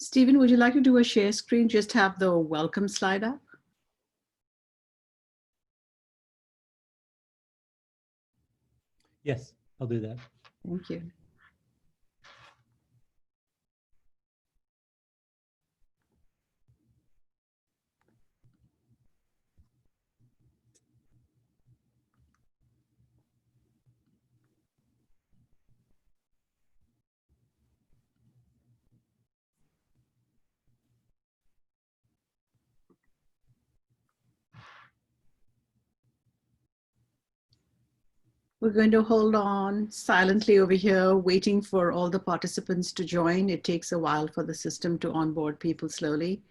Stephen, would you like to do a share screen? Just have the welcome slide up. Yes, I'll do that. Thank you. We're going to hold on silently over here, waiting for all the participants to join. It takes a while for the system to onboard people slowly.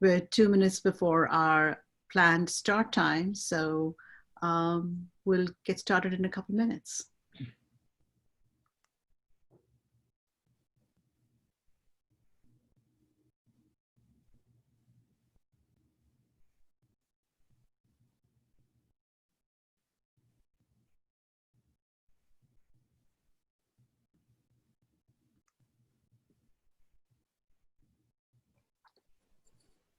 We're 2 minutes before our planned start time, so we'll get started in a couple minutes.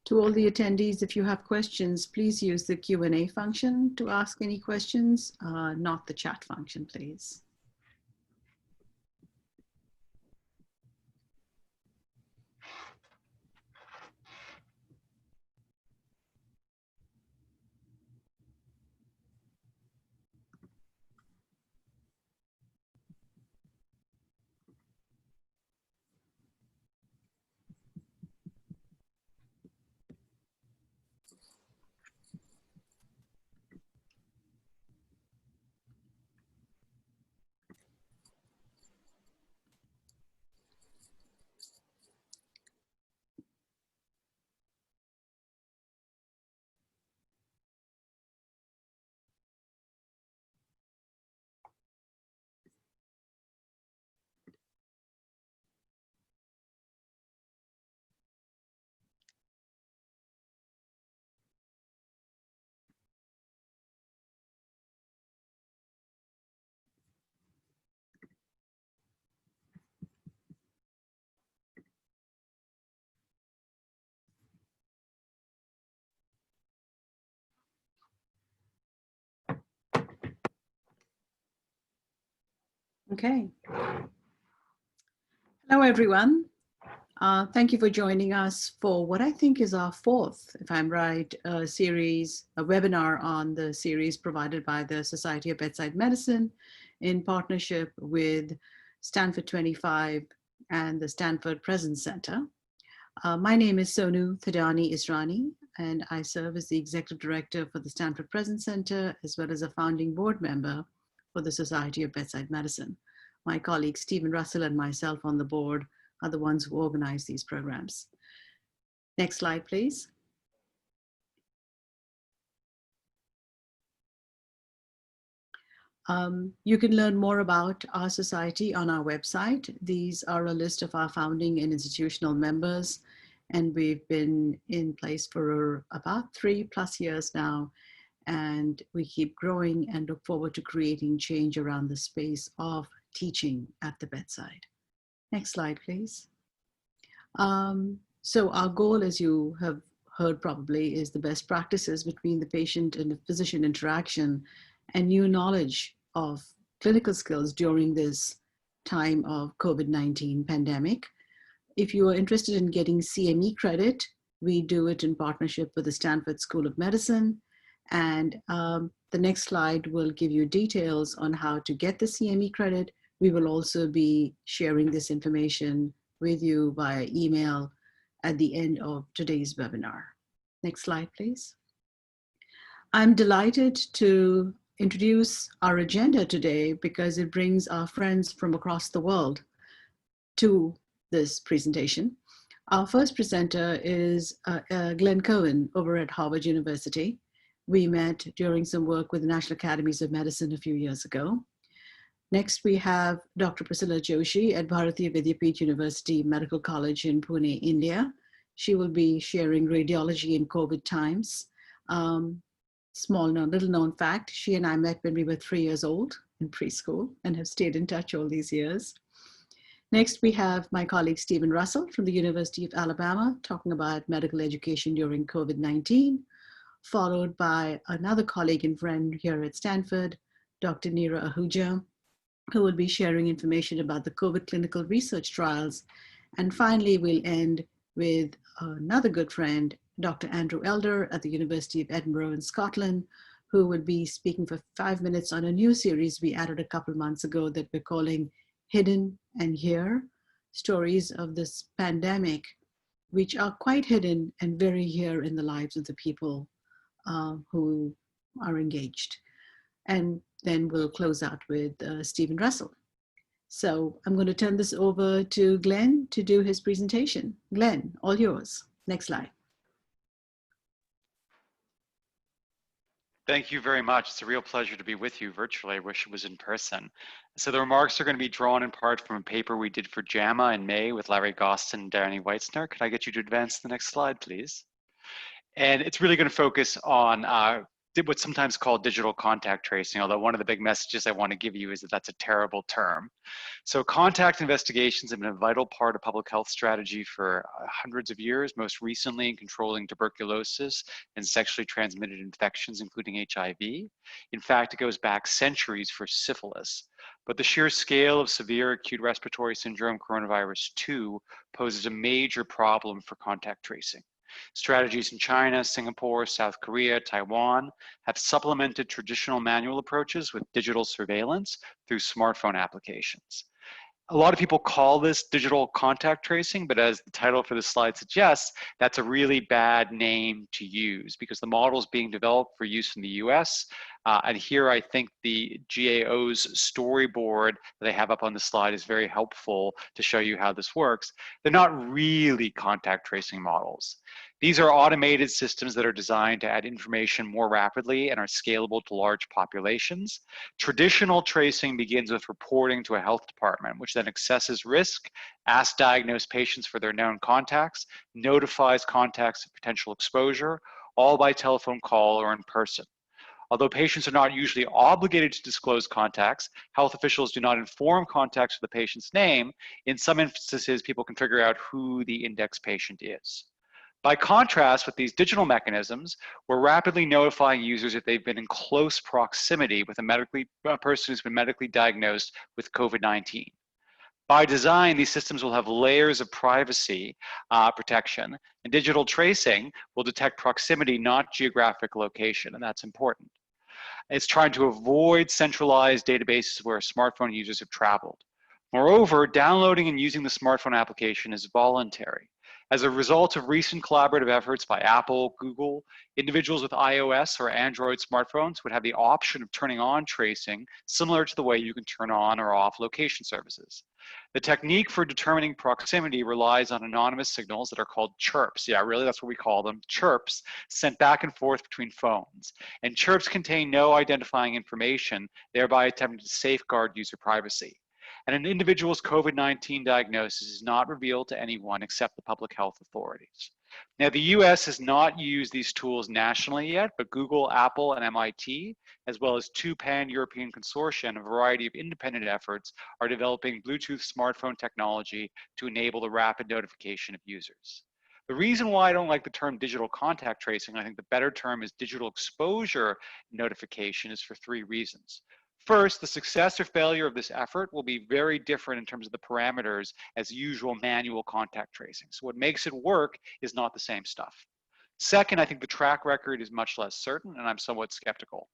To all the attendees, if you have questions, please use the Q&A function to ask any questions, not the chat function, please. Okay. Hello, everyone. Thank you for joining us for what I think is our fourth, if I'm right, series, a webinar on the series provided by the Society of Bedside Medicine in partnership with Stanford 25 and the Stanford Presence Center. My name is Sonu Thadani Israni, and I serve as the Executive Director for the Stanford Presence Center, as well as a founding board member for the Society of Bedside Medicine. My colleague Stephen Russell and myself on the board are the ones who organize these programs. Next slide, please. You can learn more about our society on our website. These are a list of our founding and institutional members, and we've been in place for about 3+ years now, and we keep growing and look forward to creating change around the space of teaching at the bedside. Next slide, please. So our goal, as you have heard probably, is the best practices between the patient and the physician interaction and new knowledge of clinical skills during this time of COVID-19 pandemic. If you are interested in getting CME credit, we do it in partnership with the Stanford School of Medicine. And the next slide will give you details on how to get the CME credit. We will also be sharing this information with you via email at the end of today's webinar. Next slide, please. I'm delighted to introduce our agenda today because it brings our friends from across the world to this presentation. Our first presenter is Glenn Cohen over at Harvard University. We met during some work with the National Academies of Medicine a few years ago. Next, we have Dr. Priscilla Joshi at Bharatiya Vidyapeeth University Medical College in Pune, India. She will be sharing radiology in COVID times. Little known fact, she and I met when we were 3 years old in preschool and have stayed in touch all these years. Next, we have my colleague Stephen Russell from the University of Alabama talking about medical education during COVID-19, followed by another colleague and friend here at Stanford, Dr. Neera Ahuja, who will be sharing information about the COVID clinical research trials. And finally, we'll end with another good friend, Dr. Andrew Elder at the University of Edinburgh in Scotland, who will be speaking for 5 minutes on a new series we added a couple months ago that we're calling Hidden and Here, stories of this pandemic, which are quite hidden and very here in the lives of the people who are engaged. And then we'll close out with Stephen Russell. So I'm going to turn this over to Glenn to do his presentation. Glenn, all yours. Next slide. Thank you very much. It's a real pleasure to be with you virtually. I wish it was in person. So the remarks are going to be drawn in part from a paper we did for JAMA in May with Larry Gostin and Danny Weitzner. Could I get you to advance the next slide, please? And it's really going to focus on what's sometimes called digital contact tracing, although one of the big messages I want to give you is that that's a terrible term. So contact investigations have been a vital part of public health strategy for hundreds of years, most recently in controlling tuberculosis and sexually transmitted infections, including HIV. In fact, it goes back centuries for syphilis. But the sheer scale of severe acute respiratory syndrome coronavirus 2 poses a major problem for contact tracing. Strategies in China, Singapore, South Korea, Taiwan have supplemented traditional manual approaches with digital surveillance through smartphone applications. A lot of people call this digital contact tracing, but as the title for the slide suggests, that's a really bad name to use because the model is being developed for use in the US. And here I think the GAO's storyboard that they have up on the slide is very helpful to show you how this works. They're not really contact tracing models. These are automated systems that are designed to add information more rapidly and are scalable to large populations. Traditional tracing begins with reporting to a health department, which then assesses risk, asks diagnosed patients for their known contacts, notifies contacts of potential exposure, all by telephone call or in person. Although patients are not usually obligated to disclose contacts, health officials do not inform contacts with the patient's name. In some instances, people can figure out who the index patient is. By contrast with these digital mechanisms, we're rapidly notifying users if they've been in close proximity with a person who's been medically diagnosed with COVID-19. By design, these systems will have layers of privacy protection, and digital tracing will detect proximity, not geographic location, and that's important. It's trying to avoid centralized databases where smartphone users have traveled. Moreover, downloading and using the smartphone application is voluntary. As a result of recent collaborative efforts by Apple, Google, individuals with iOS or Android smartphones would have the option of turning on tracing, similar to the way you can turn on or off location services. The technique for determining proximity relies on anonymous signals that are called chirps. Yeah, really, that's what we call them, chirps, sent back and forth between phones. And chirps contain no identifying information, thereby attempting to safeguard user privacy. And an individual's COVID-19 diagnosis is not revealed to anyone except the public health authorities. Now, the US has not used these tools nationally yet, but Google, Apple, and MIT, as well as two pan-European consortia and a variety of independent efforts, are developing Bluetooth smartphone technology to enable the rapid notification of users. The reason why I don't like the term digital contact tracing, I think the better term is digital exposure notification, is for three reasons. First, the success or failure of this effort will be very different in terms of the parameters as usual manual contact tracing. So what makes it work is not the same stuff. Second, I think the track record is much less certain, and I'm somewhat skeptical.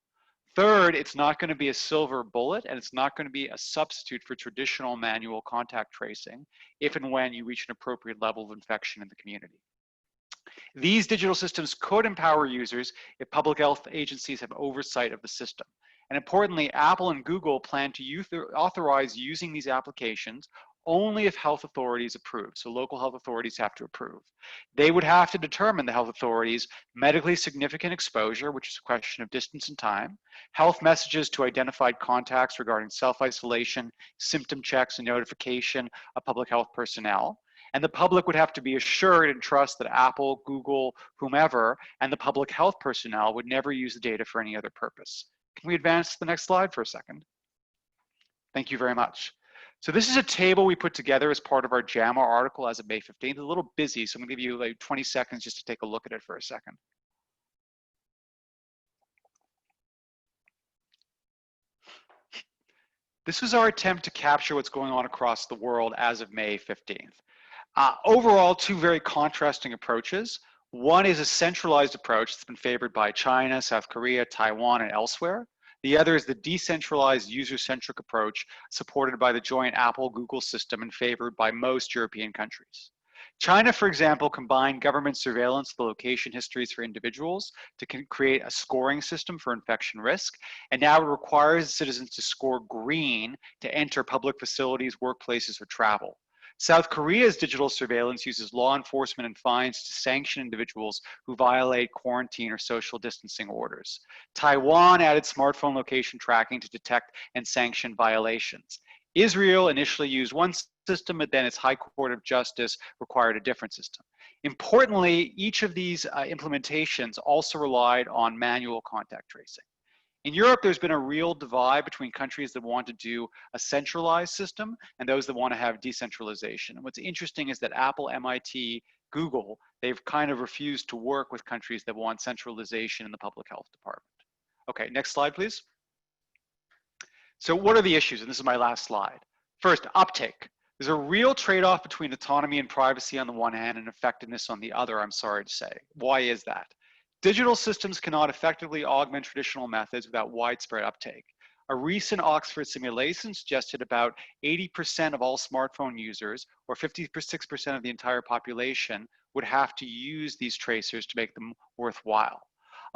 Third, it's not going to be a silver bullet, and it's not going to be a substitute for traditional manual contact tracing if and when you reach an appropriate level of infection in the community. These digital systems could empower users if public health agencies have oversight of the system. And importantly, Apple and Google plan to authorize using these applications only if health authorities approve. So local health authorities have to approve. They would have to determine, the health authorities, medically significant exposure, which is a question of distance and time, health messages to identified contacts regarding self-isolation, symptom checks, and notification of public health personnel. And the public would have to be assured and trust that Apple, Google, whomever, and the public health personnel would never use the data for any other purpose. Can we advance to the next slide for a second? Thank you very much. So this is a table we put together as part of our JAMA article as of May 15th. It's a little busy, so I'm gonna give you like 20 seconds just to take a look at it for a second. This was our attempt to capture what's going on across the world as of May 15th. Overall, two very contrasting approaches. One is a centralized approach that's been favored by China, South Korea, Taiwan, and elsewhere. The other is the decentralized user-centric approach supported by the joint Apple-Google system and favored by most European countries. China, for example, combined government surveillance of the location histories for individuals to create a scoring system for infection risk, and now it requires citizens to score green to enter public facilities, workplaces, or travel. South Korea's digital surveillance uses law enforcement and fines to sanction individuals who violate quarantine or social distancing orders. Taiwan added smartphone location tracking to detect and sanction violations. Israel initially used one system, but then its High Court of Justice required a different system. Importantly, each of these implementations also relied on manual contact tracing. In Europe, there's been a real divide between countries that want to do a centralized system and those that want to have decentralization. And what's interesting is that Apple, MIT, Google, they've kind of refused to work with countries that want centralization in the public health department. Okay, next slide, please. So what are the issues? And this is my last slide. First, uptake. There's a real trade-off between autonomy and privacy on the one hand and effectiveness on the other, I'm sorry to say. Why is that? Digital systems cannot effectively augment traditional methods without widespread uptake. A recent Oxford simulation suggested about 80% of all smartphone users, or 56% of the entire population, would have to use these tracers to make them worthwhile.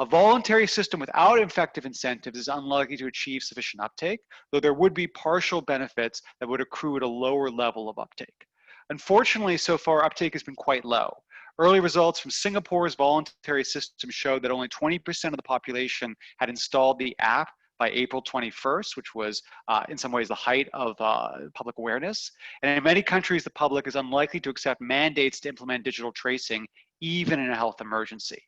A voluntary system without effective incentives is unlikely to achieve sufficient uptake, though there would be partial benefits that would accrue at a lower level of uptake. Unfortunately, so far, uptake has been quite low. Early results from Singapore's voluntary system showed that only 20% of the population had installed the app by April 21st, which was in some ways the height of public awareness. And in many countries, the public is unlikely to accept mandates to implement digital tracing, even in a health emergency.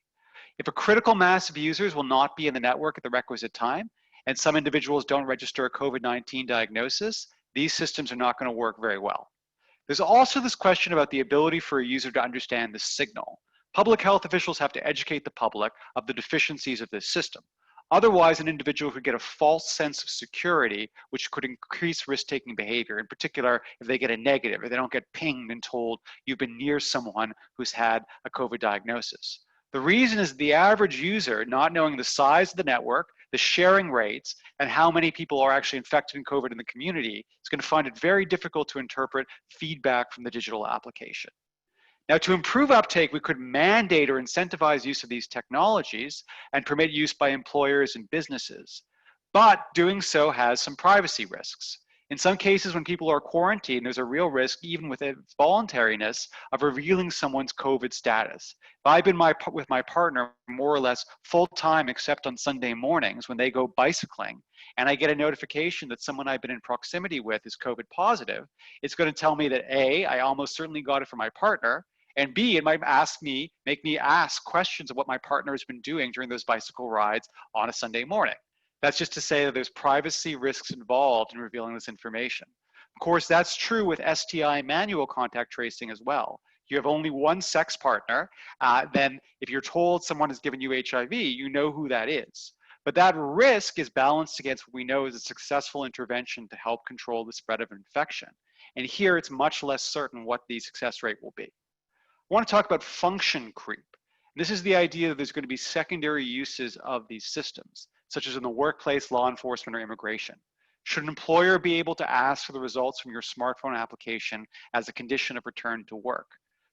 If a critical mass of users will not be in the network at the requisite time, and some individuals don't register a COVID-19 diagnosis, these systems are not going to work very well. There's also this question about the ability for a user to understand the signal. Public health officials have to educate the public of the deficiencies of this system. Otherwise, an individual could get a false sense of security, which could increase risk-taking behavior, in particular if they get a negative or they don't get pinged and told you've been near someone who's had a COVID diagnosis. The reason is the average user, not knowing the size of the network, the sharing rates, and how many people are actually infected in COVID in the community, is going to find it very difficult to interpret feedback from the digital application. Now, to improve uptake, we could mandate or incentivize use of these technologies and permit use by employers and businesses. But doing so has some privacy risks. In some cases, when people are quarantined, there's a real risk, even with its voluntariness, of revealing someone's COVID status. If I've been with my partner more or less full-time, except on Sunday mornings when they go bicycling, and I get a notification that someone I've been in proximity with is COVID positive, it's going to tell me that A, I almost certainly got it from my partner, and B, it might make me ask questions of what my partner has been doing during those bicycle rides on a Sunday morning. That's just to say that there's privacy risks involved in revealing this information. Of course, that's true with STI manual contact tracing as well. You have only one sex partner, then if you're told someone has given you HIV, you know who that is. But that risk is balanced against what we know is a successful intervention to help control the spread of infection. And here it's much less certain what the success rate will be. I want to talk about function creep. This is the idea that there's going to be secondary uses of these systems, such as in the workplace, law enforcement, or immigration. Should an employer be able to ask for the results from your smartphone application as a condition of return to work?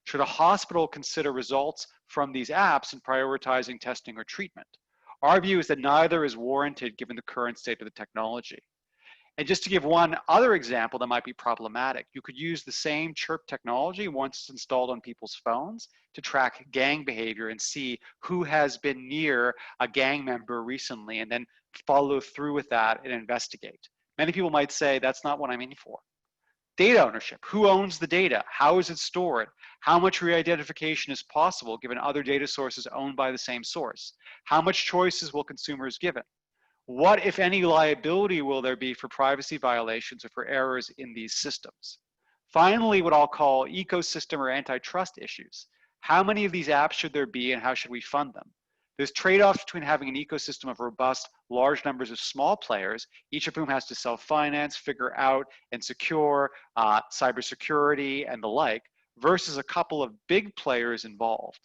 Should a hospital consider results from these apps in prioritizing testing or treatment? Our view is that neither is warranted given the current state of the technology. And just to give one other example that might be problematic, you could use the same Chirp technology once it's installed on people's phones to track gang behavior and see who has been near a gang member recently and then follow through with that and investigate. Many people might say, that's not what I'm in for. Data ownership, who owns the data? How is it stored? How much re-identification is possible given other data sources owned by the same source? How much choices will consumers given? What, if any, liability will there be for privacy violations or for errors in these systems? Finally, what I'll call ecosystem or antitrust issues. How many of these apps should there be and how should we fund them? There's trade-offs between having an ecosystem of robust, large numbers of small players, each of whom has to self-finance, figure out and secure cybersecurity and the like, versus a couple of big players involved.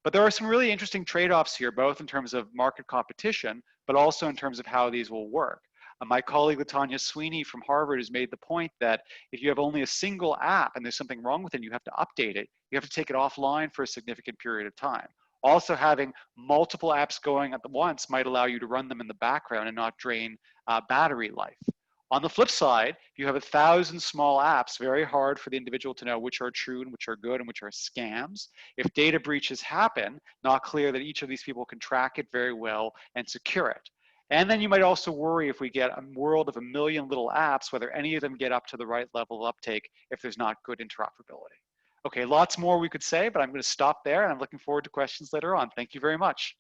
But there are some really interesting trade-offs here, both in terms of market competition, but also in terms of how these will work. My colleague Latanya Sweeney from Harvard has made the point that if you have only a single app and there's something wrong with it, you have to update it, you have to take it offline for a significant period of time. Also, having multiple apps going at once might allow you to run them in the background and not drain battery life. On the flip side, if you have 1,000 small apps, very hard for the individual to know which are true and which are good and which are scams. If data breaches happen, not clear that each of these people can track it very well and secure it. And then you might also worry if we get a world of 1 million little apps, whether any of them get up to the right level of uptake if there's not good interoperability. Okay, lots more we could say, but I'm going to stop there and I'm looking forward to questions later on. Thank you very much.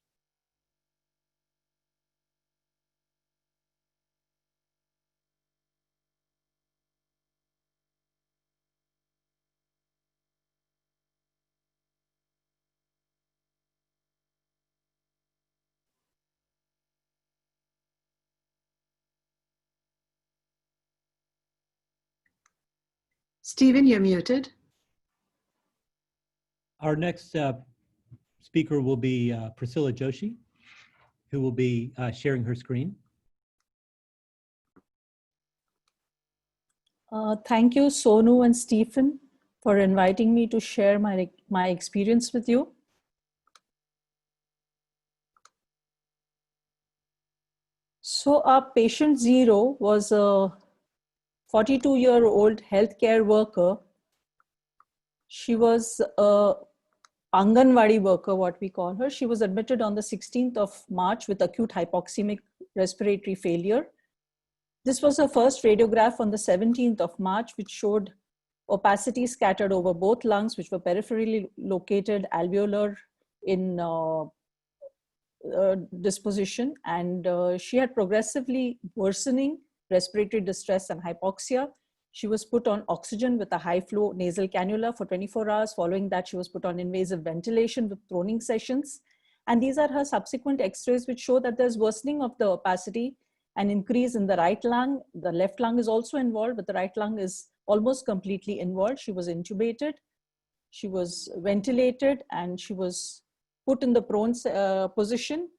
Stephen, you're muted. Our next speaker will be Priscilla Joshi, who will be sharing her screen. Thank you, Sonu and Stephen, for inviting me to share my experience with you. So our patient zero was a 42-year-old healthcare worker. She was a Anganwadi worker, what we call her. She was admitted on the 16th of March with acute hypoxemic respiratory failure. This was her first radiograph on the 17th of March, which showed opacity scattered over both lungs, which were peripherally located, alveolar in disposition. And she had progressively worsening respiratory distress and hypoxia. She was put on oxygen with a high flow nasal cannula for 24 hours. Following that, she was put on invasive ventilation with proning sessions. And these are her subsequent x-rays, which show that there's worsening of the opacity, an increase in the right lung. The left lung is also involved, but the right lung is almost completely involved. She was intubated, she was ventilated, and she was put in the prone position.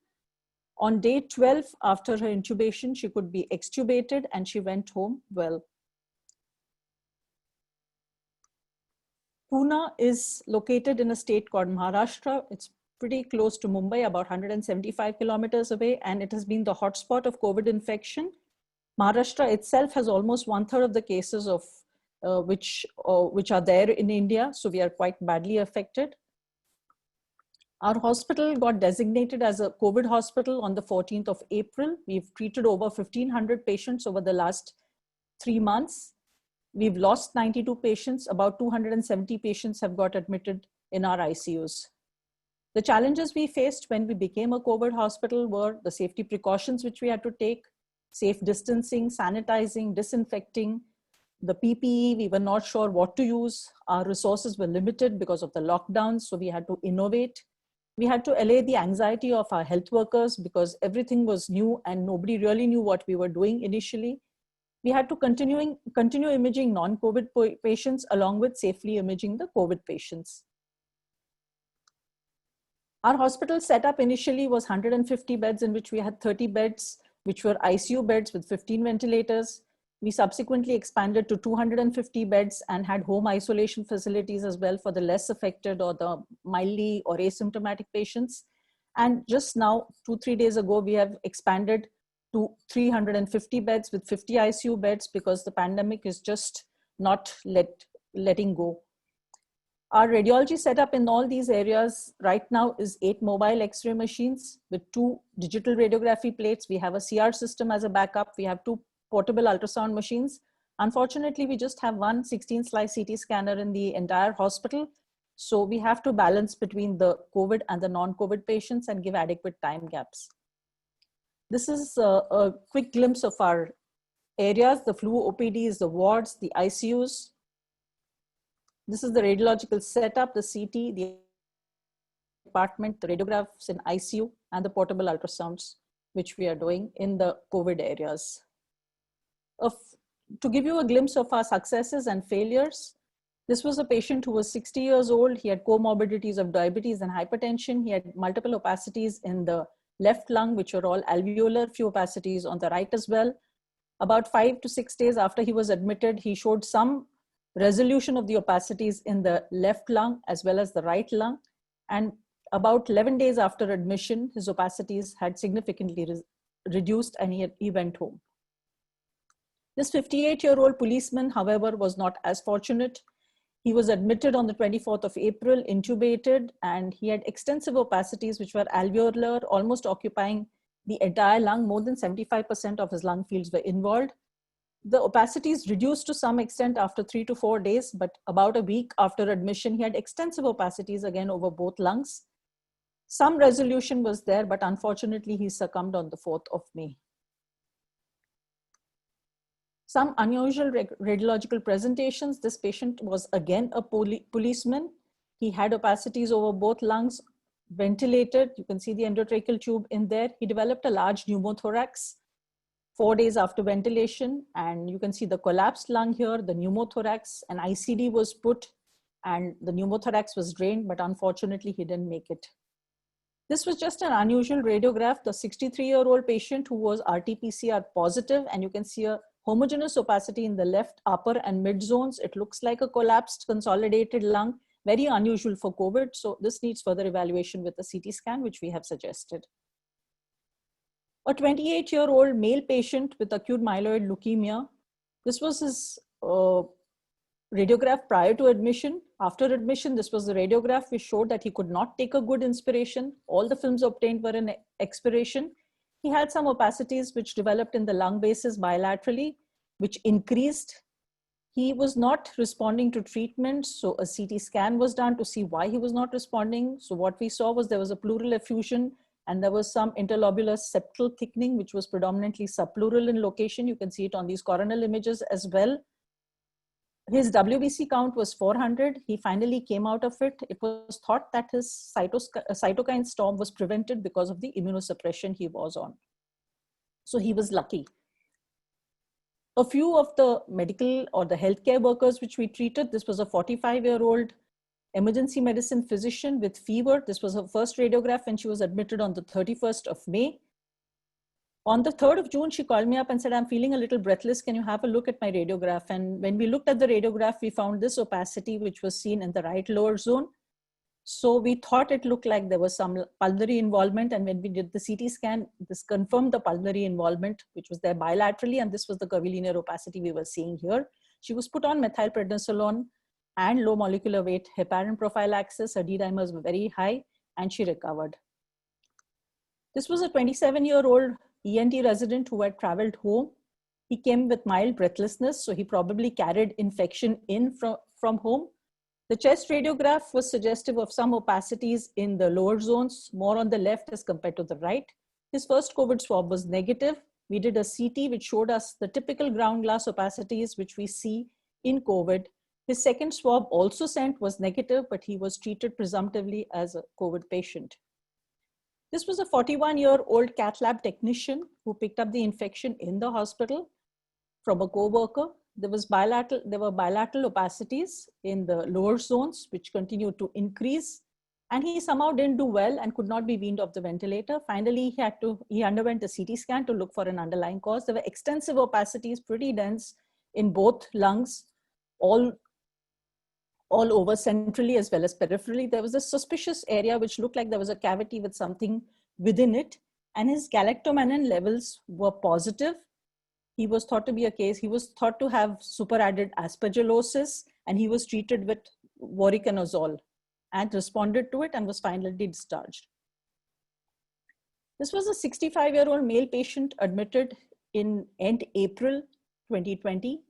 On day 12, after her intubation, she could be extubated and she went home well. Pune is located in a state called Maharashtra. It's pretty close to Mumbai, about 175 kilometers away, and it has been the hotspot of COVID infection. Maharashtra itself has almost 1/3 of the cases of which are there in India, so we are quite badly affected. Our hospital got designated as a COVID hospital on the 14th of April. We've treated over 1,500 patients over the last 3 months. We've lost 92 patients. About 270 patients have got admitted in our ICUs. The challenges we faced when we became a COVID hospital were the safety precautions which we had to take, safe distancing, sanitizing, disinfecting, the PPE, we were not sure what to use. Our resources were limited because of the lockdowns, so we had to innovate. We had to allay the anxiety of our health workers because everything was new and nobody really knew what we were doing initially. We had to continue imaging non-COVID patients along with safely imaging the COVID patients. Our hospital setup initially was 150 beds, in which we had 30 beds, which were ICU beds with 15 ventilators. We subsequently expanded to 250 beds and had home isolation facilities as well for the less affected or the mildly or asymptomatic patients. And just now, 2-3 days ago, we have expanded to 350 beds with 50 ICU beds because the pandemic is just not letting go. Our radiology setup in all these areas right now is 8 mobile X-ray machines with 2 digital radiography plates. We have a CR system as a backup. We have 2 portable ultrasound machines. Unfortunately, we just have 1 16-slice CT scanner in the entire hospital. So we have to balance between the COVID and the non-COVID patients and give adequate time gaps. This is a quick glimpse of our areas, the flu OPDs, the wards, the ICUs. This is the radiological setup, the CT, the department, the radiographs in ICU, and the portable ultrasounds, which we are doing in the COVID areas. To give you a glimpse of our successes and failures, this was a patient who was 60 years old. He had comorbidities of diabetes and hypertension. He had multiple opacities in the left lung, which were all alveolar, few opacities on the right as well. About 5 to 6 days after he was admitted, he showed some resolution of the opacities in the left lung as well as the right lung. And about 11 days after admission, his opacities had significantly reduced and he went home. This 58-year-old policeman, however, was not as fortunate. He was admitted on the 24th of April, intubated, and he had extensive opacities which were alveolar, almost occupying the entire lung. More than 75% of his lung fields were involved. The opacities reduced to some extent after 3 to 4 days, but about a week after admission, he had extensive opacities again over both lungs. Some resolution was there, but unfortunately, he succumbed on the 4th of May. Some unusual radiological presentations. This patient was again a policeman. He had opacities over both lungs, ventilated. You can see the endotracheal tube in there. He developed a large pneumothorax 4 days after ventilation. And you can see the collapsed lung here, the pneumothorax. An ICD was put and the pneumothorax was drained, but unfortunately he didn't make it. This was just an unusual radiograph. The 63-year-old patient who was RT-PCR positive, and you can see a homogeneous opacity in the left upper and mid zones. It looks like a collapsed consolidated lung, very unusual for COVID. So this needs further evaluation with a CT scan, which we have suggested. A 28-year-old male patient with acute myeloid leukemia. This was his radiograph prior to admission. After admission, this was the radiograph which showed that he could not take a good inspiration. All the films obtained were in expiration. He had some opacities which developed in the lung bases bilaterally, which increased. He was not responding to treatment, so a CT scan was done to see why he was not responding. So what we saw was there was a pleural effusion and there was some interlobular septal thickening, which was predominantly subpleural in location. You can see it on these coronal images as well. His WBC count was 400. He finally came out of it. It was thought that his cytokine storm was prevented because of the immunosuppression he was on. So he was lucky. A few of the medical or the healthcare workers which we treated, this was a 45-year-old emergency medicine physician with fever. This was her first radiograph when she was admitted on the 31st of May. On the 3rd of June, she called me up and said, I'm feeling a little breathless. Can you have a look at my radiograph? And when we looked at the radiograph, we found this opacity, which was seen in the right lower zone. So we thought it looked like there was some pulmonary involvement. And when we did the CT scan, this confirmed the pulmonary involvement, which was there bilaterally. And this was the curvilinear opacity we were seeing here. She was put on methylprednisolone and low molecular weight heparin prophylaxis. Her D-dimers were very high and she recovered. This was a 27-year-old ENT resident who had traveled home. He came with mild breathlessness, so he probably carried infection in from home. The chest radiograph was suggestive of some opacities in the lower zones, more on the left as compared to the right. His first COVID swab was negative. We did a CT which showed us the typical ground glass opacities which we see in COVID. His second swab also sent was negative, but he was treated presumptively as a COVID patient. This was a 41-year-old cath lab technician who picked up the infection in the hospital from a co-worker. There were bilateral opacities in the lower zones, which continued to increase. And he somehow didn't do well and could not be weaned off the ventilator. Finally, he underwent a CT scan to look for an underlying cause. There were extensive opacities, pretty dense in both lungs, all over centrally as well as peripherally. There was a suspicious area which looked like there was a cavity with something within it, and his galactomannan levels were positive. He was thought to be he was thought to have superadded aspergillosis, and he was treated with voriconazole and responded to it and was finally discharged. This was a 65-year-old male patient admitted in end April 2020.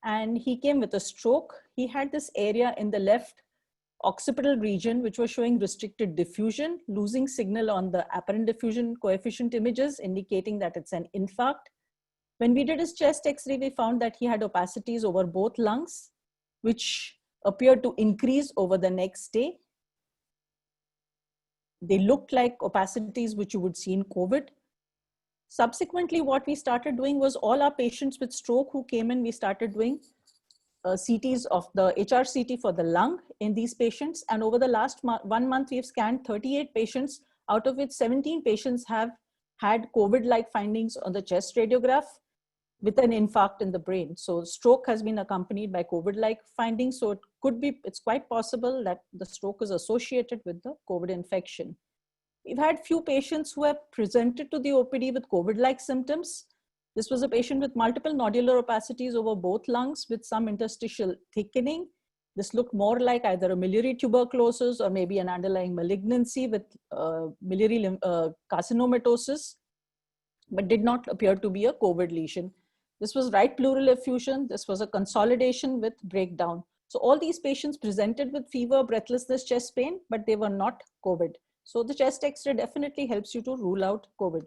And he came with a stroke. He had this area in the left occipital region, which was showing restricted diffusion, losing signal on the apparent diffusion coefficient images, indicating that it's an infarct. When we did his chest X-ray, we found that he had opacities over both lungs, which appeared to increase over the next day. They looked like opacities which you would see in COVID. Subsequently, what we started doing was all our patients with stroke who came in, we started doing CTs of the HRCT for the lung in these patients. And over the last 1 month, we've scanned 38 patients, out of which 17 patients have had COVID-like findings on the chest radiograph with an infarct in the brain. So stroke has been accompanied by COVID-like findings. So it could be, it's quite possible that the stroke is associated with the COVID infection. We've had few patients who have presented to the OPD with COVID-like symptoms. This was a patient with multiple nodular opacities over both lungs with some interstitial thickening. This looked more like either a miliary tuberculosis or maybe an underlying malignancy with miliary carcinomatosis, but did not appear to be a COVID lesion. This was right pleural effusion. This was a consolidation with breakdown. So all these patients presented with fever, breathlessness, chest pain, but they were not COVID. So the chest X-ray definitely helps you to rule out COVID.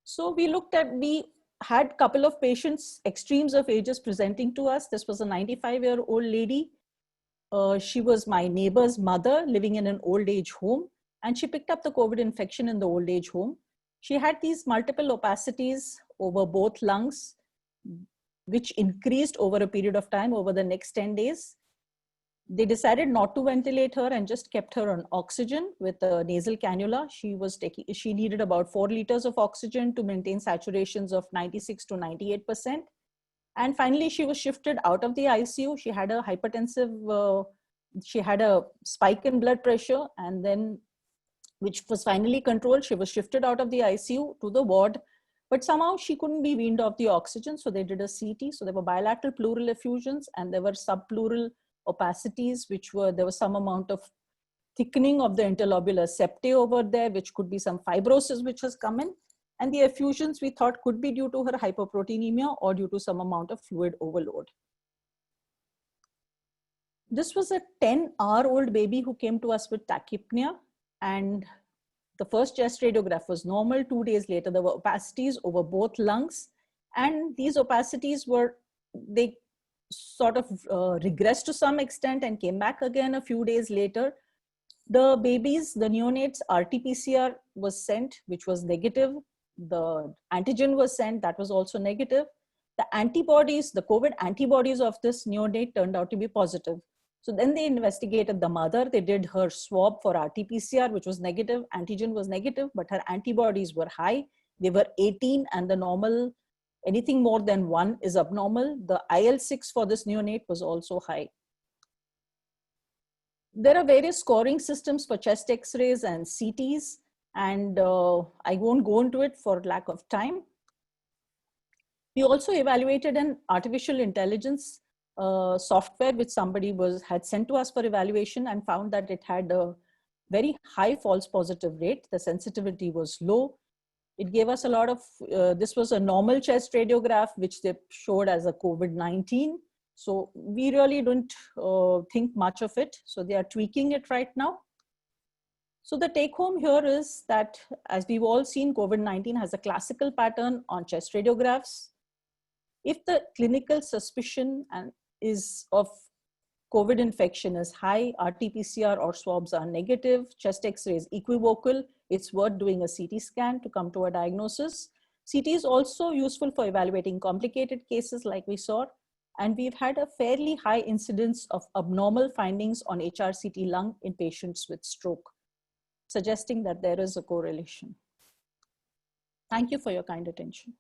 So we had a couple of patients, extremes of ages presenting to us. This was a 95-year-old lady. She was my neighbor's mother living in an old age home, and she picked up the COVID infection in the old age home. She had these multiple opacities over both lungs, which increased over a period of time over the next 10 days. They decided not to ventilate her and just kept her on oxygen with a nasal cannula. She needed about 4 liters of oxygen to maintain saturations of 96 to 98%. And finally, she was shifted out of the ICU. She had a hypertensive, she had a spike in blood pressure, and then, which was finally controlled. She was shifted out of the ICU to the ward, but somehow she couldn't be weaned off the oxygen. So they did a CT. So there were bilateral pleural effusions and there were subpleural opacities, there was some amount of thickening of the interlobular septae over there, which could be some fibrosis which has come in. And the effusions we thought could be due to her hyperproteinemia or due to some amount of fluid overload. This was a 10-hour-old baby who came to us with tachypnea, and the first chest radiograph was normal. 2 days later, there were opacities over both lungs, and these opacities they sort of regressed to some extent and came back again a few days later. The babies, the neonates, RT-PCR was sent, which was negative. The antigen was sent, that was also negative. The antibodies, the COVID antibodies of this neonate turned out to be positive. So then they investigated the mother. They did her swab for RT-PCR, which was negative. Antigen was negative, but her antibodies were high. They were 18, and the normal, anything more than 1 is abnormal. The IL-6 for this neonate was also high. There are various scoring systems for chest X-rays and CTs, and I won't go into it for lack of time. We also evaluated an artificial intelligence software which somebody had sent to us for evaluation, and found that it had a very high false positive rate. The sensitivity was low. It gave us a lot of, this was a normal chest radiograph, which they showed as a COVID-19. So we really don't think much of it. So they are tweaking it right now. So the take home here is that, as we've all seen, COVID-19 has a classical pattern on chest radiographs. If the clinical suspicion is of COVID infection is high, RT-PCR or swabs are negative, chest X-ray is equivocal, it's worth doing a CT scan to come to a diagnosis. CT is also useful for evaluating complicated cases like we saw, and we've had a fairly high incidence of abnormal findings on HRCT lung in patients with stroke, suggesting that there is a correlation. Thank you for your kind attention.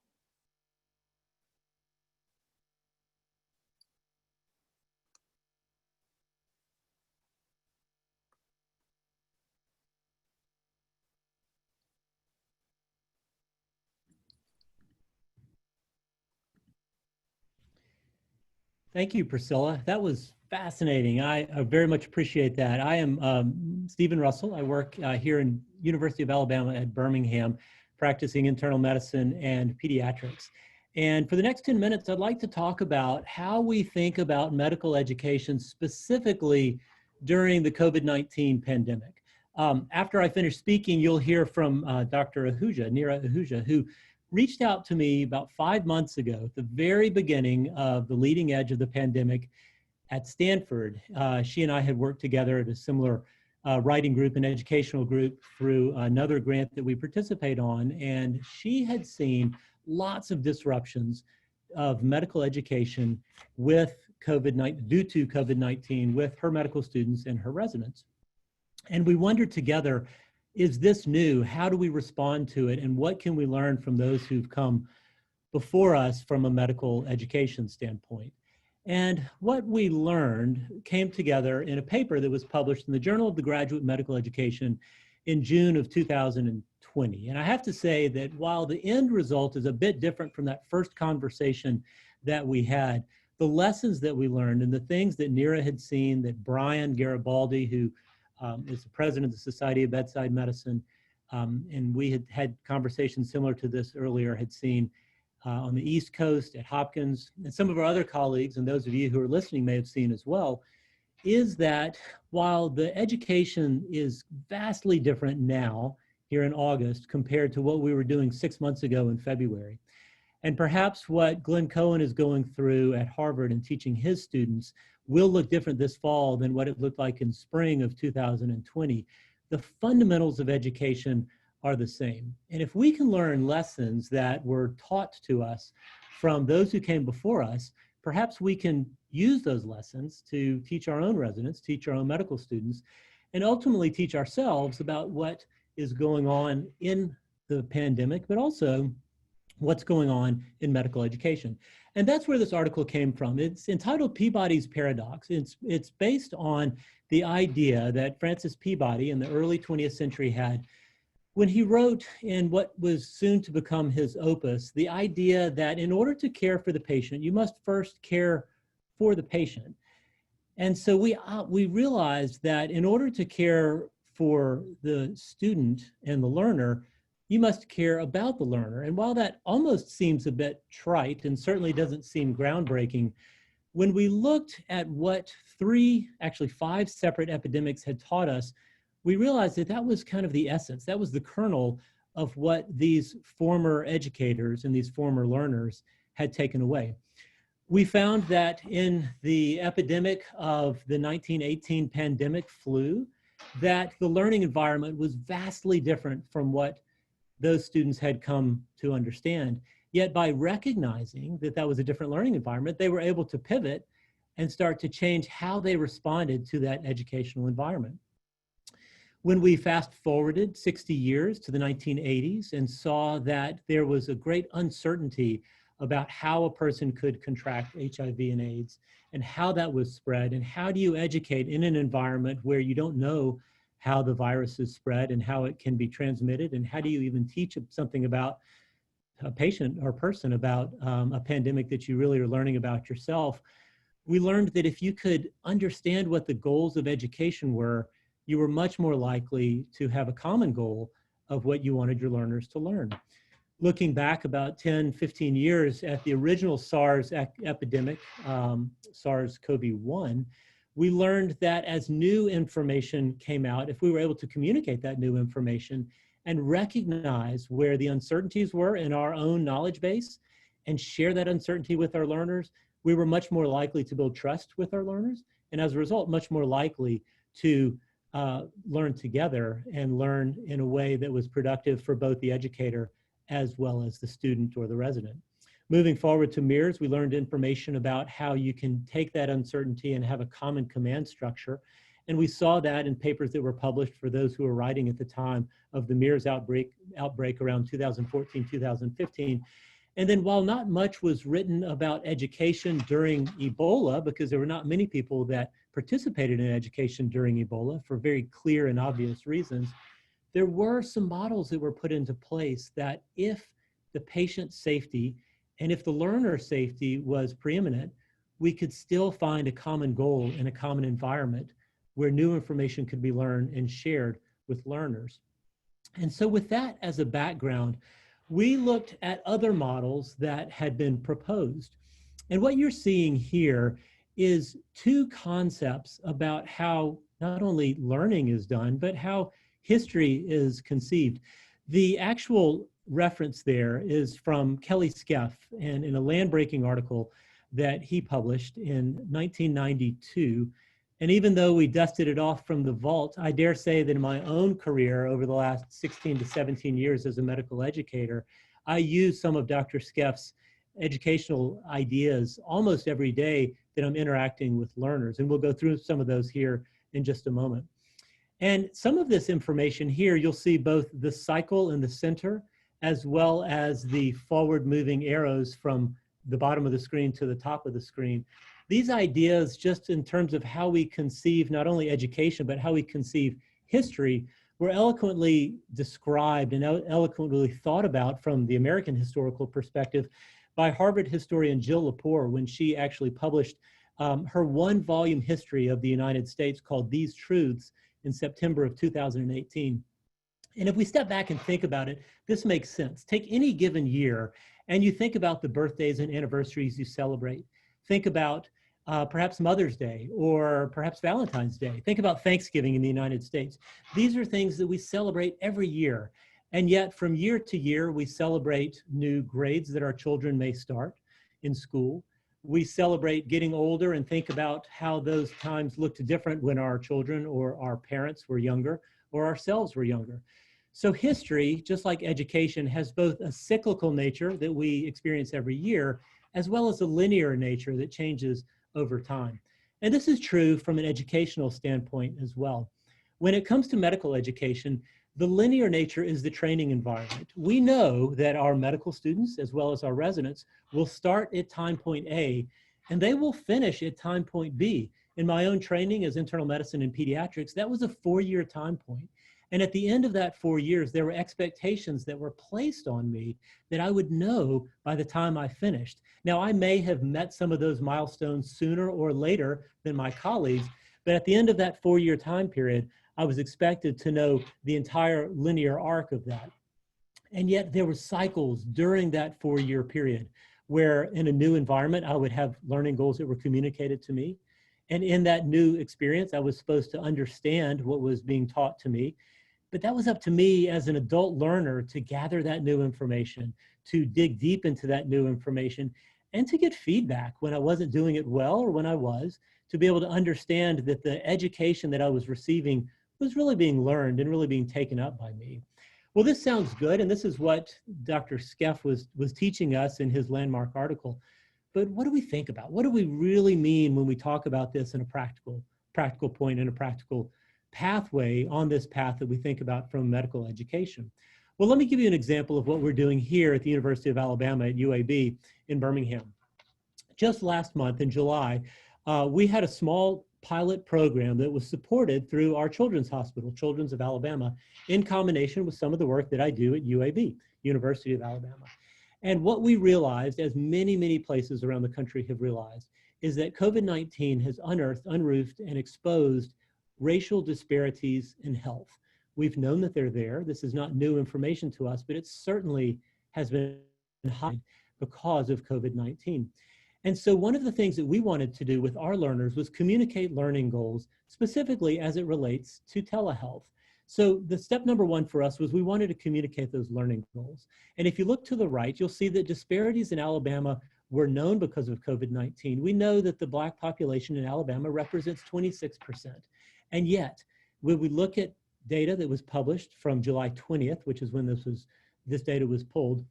Thank you, Priscilla. That was fascinating. I very much appreciate that. I am Stephen Russell. I work here in University of Alabama at Birmingham, practicing internal medicine and pediatrics. And for the next 10 minutes, I'd like to talk about how we think about medical education, specifically during the COVID-19 pandemic. After I finish speaking, you'll hear from Dr. Ahuja, Neera Ahuja, who reached out to me about 5 months ago, at the very beginning of the leading edge of the pandemic at Stanford. She and I had worked together at a similar writing group and educational group through another grant that we participate on. And she had seen lots of disruptions of medical education with COVID-19, due to COVID-19, with her medical students and her residents. And we wondered together, is this new? How do we respond to it? And what can we learn from those who've come before us from a medical education standpoint? And what we learned came together in a paper that was published in the Journal of the Graduate Medical Education in June of 2020. And I have to say that while the end result is a bit different from that first conversation that we had, the lessons that we learned and the things that Neera had seen, that Brian Garibaldi, who is the president of the Society of Bedside Medicine, and we had had conversations similar to this earlier, had seen on the East Coast at Hopkins, and some of our other colleagues, and those of you who are listening may have seen as well, is that while the education is vastly different now, here in August, compared to what we were doing 6 months ago in February, and perhaps what Glenn Cohen is going through at Harvard and teaching his students will look different this fall than what it looked like in spring of 2020, the fundamentals of education are the same. And if we can learn lessons that were taught to us from those who came before us, perhaps we can use those lessons to teach our own residents, teach our own medical students, and ultimately teach ourselves about what is going on in the pandemic, but also what's going on in medical education. And that's where this article came from. It's entitled Peabody's Paradox. It's based on the idea that Francis Peabody in the early 20th century had when he wrote in what was soon to become his opus, the idea that in order to care for the patient, you must first care for the patient. And so we realized that in order to care for the student and the learner, you must care about the learner. And while that almost seems a bit trite and certainly doesn't seem groundbreaking, when we looked at what 5 separate epidemics had taught us, we realized that that was kind of the essence. That was the kernel of what these former educators and these former learners had taken away. We found that in the epidemic of the 1918 pandemic flu, that the learning environment was vastly different from what those students had come to understand. Yet by recognizing that that was a different learning environment, they were able to pivot and start to change how they responded to that educational environment. When we fast forwarded 60 years to the 1980s and saw that there was a great uncertainty about how a person could contract HIV and AIDS and how that was spread, and how do you educate in an environment where you don't know how the virus is spread and how it can be transmitted, and how do you even teach something about a patient or person about a pandemic that you really are learning about yourself. We learned that if you could understand what the goals of education were, you were much more likely to have a common goal of what you wanted your learners to learn. Looking back about 10, 15 years at the original SARS epidemic, SARS-CoV-1, we learned that as new information came out, if we were able to communicate that new information and recognize where the uncertainties were in our own knowledge base and share that uncertainty with our learners, we were much more likely to build trust with our learners, and as a result, much more likely to learn together and learn in a way that was productive for both the educator as well as the student or the resident. Moving forward to MIRS, we learned information about how you can take that uncertainty and have a common command structure. And we saw that in papers that were published for those who were writing at the time of the MIRS outbreak around 2014, 2015. And then while not much was written about education during Ebola, because there were not many people that participated in education during Ebola for very clear and obvious reasons, there were some models that were put into place that if the patient's safety and if the learner's safety was preeminent, we could still find a common goal in a common environment where new information could be learned and shared with learners. And so with that as a background, we looked at other models that had been proposed. And what you're seeing here is two concepts about how not only learning is done, but how history is conceived. The actual reference there is from Kelly Skeff, and in a land-breaking article that he published in 1992. And even though we dusted it off from the vault, I dare say that in my own career over the last 16 to 17 years as a medical educator, I use some of Dr. Skeff's educational ideas almost every day that I'm interacting with learners. And we'll go through some of those here in just a moment. And some of this information here, you'll see both the cycle in the center, as well as the forward moving arrows from the bottom of the screen to the top of the screen. These ideas, just in terms of how we conceive not only education, but how we conceive history, were eloquently described and eloquently thought about from the American historical perspective by Harvard historian Jill Lepore when she actually published her one-volume history of the United States called These Truths in September of 2018. And if we step back and think about it, this makes sense. Take any given year and you think about the birthdays and anniversaries you celebrate. Think about perhaps Mother's Day or perhaps Valentine's Day. Think about Thanksgiving in the United States. These are things that we celebrate every year. And yet from year to year, we celebrate new grades that our children may start in school. We celebrate getting older and think about how those times looked different when our children or our parents were younger or ourselves were younger. So history, just like education, has both a cyclical nature that we experience every year, as well as a linear nature that changes over time. And this is true from an educational standpoint as well. When it comes to medical education, the linear nature is the training environment. We know that our medical students, as well as our residents, will start at time point A, and they will finish at time point B. In my own training as internal medicine and pediatrics, that was a 4-year time point. And at the end of that 4 years, there were expectations that were placed on me that I would know by the time I finished. Now, I may have met some of those milestones sooner or later than my colleagues, but at the end of that 4-year time period, I was expected to know the entire linear arc of that. And yet there were cycles during that 4-year period where in a new environment, I would have learning goals that were communicated to me. And in that new experience, I was supposed to understand what was being taught to me. But that was up to me as an adult learner to gather that new information, to dig deep into that new information, and to get feedback when I wasn't doing it well or when I was, to be able to understand that the education that I was receiving was really being learned and really being taken up by me. Well, this sounds good, and this is what Dr. Skeff was teaching us in his landmark article. But what do we think about? What do we really mean when we talk about this in a practical point and a practical pathway on this path that we think about from medical education? Well, let me give you an example of what we're doing here at the University of Alabama at UAB in Birmingham. Just last month in July, we had a small pilot program that was supported through our children's hospital, Children's of Alabama, in combination with some of the work that I do at UAB, University of Alabama. And what we realized, as many, many places around the country have realized, is that COVID-19 has unearthed, unroofed, and exposed racial disparities in health. We've known that they're there. This is not new information to us, but it certainly has been hidden because of COVID-19. And so one of the things that we wanted to do with our learners was communicate learning goals, specifically as it relates to telehealth. So the step number one for us was we wanted to communicate those learning goals. And if you look to the right, you'll see that disparities in Alabama were known because of COVID-19. We know that the Black population in Alabama represents 26%. And yet, when we look at data that was published from July 20th, which is when this data was pulled,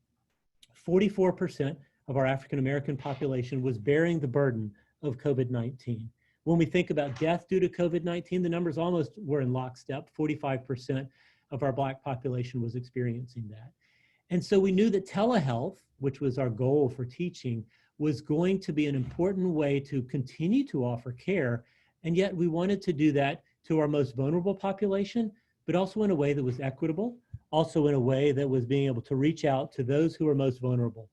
44% of our African-American population was bearing the burden of COVID-19. When we think about death due to COVID-19, the numbers almost were in lockstep. 45% of our Black population was experiencing that. And so we knew that telehealth, which was our goal for teaching, was going to be an important way to continue to offer care. And yet we wanted to do that to our most vulnerable population, but also in a way that was equitable, also in a way that was being able to reach out to those who are most vulnerable.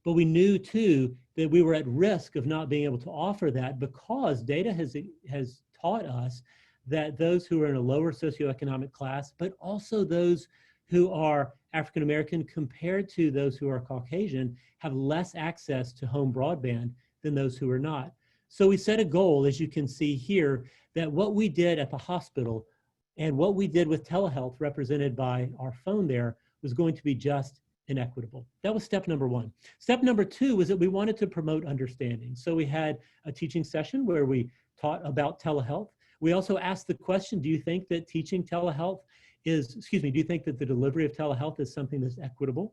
But we knew too that we were at risk of not being able to offer that because data has taught us that those who are in a lower socioeconomic class, but also those who are African American compared to those who are Caucasian, have less access to home broadband than those who are not. So we set a goal, as you can see here, that what we did at the hospital and what we did with telehealth, represented by our phone there, was going to be just and equitable. That was step number one. Step number two was that we wanted to promote understanding. So we had a teaching session where we taught about telehealth. We also asked the question, do you think that teaching telehealth is, do you think that the delivery of telehealth is something that's equitable?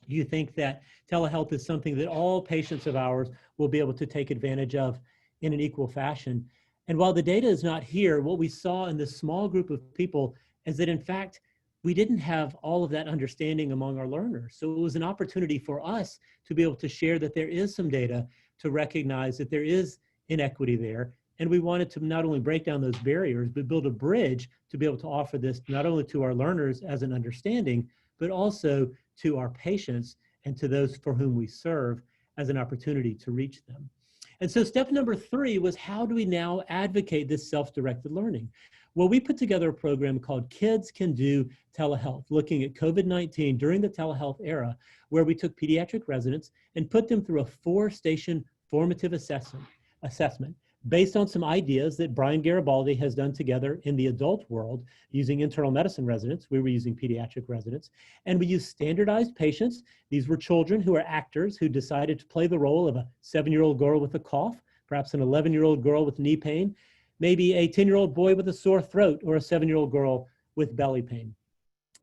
Do you think that telehealth is something that all patients of ours will be able to take advantage of in an equal fashion? And while the data is not here, what we saw in this small group of people is that, in fact, we didn't have all of that understanding among our learners. So it was an opportunity for us to be able to share that there is some data to recognize that there is inequity there. And we wanted to not only break down those barriers, but build a bridge to be able to offer this not only to our learners as an understanding, but also to our patients and to those for whom we serve as an opportunity to reach them. And so step number three was, how do we now advocate this self-directed learning? Well, we put together a program called Kids Can Do Telehealth, looking at COVID-19 during the telehealth era, where we took pediatric residents and put them through a 4-station formative assessment based on some ideas that Brian Garibaldi has done together in the adult world using internal medicine residents. We were using pediatric residents, and we used standardized patients. These were children who are actors who decided to play the role of a 7-year-old girl with a cough, perhaps an 11-year-old girl with knee pain, maybe a 10-year-old boy with a sore throat, or a 7-year-old girl with belly pain.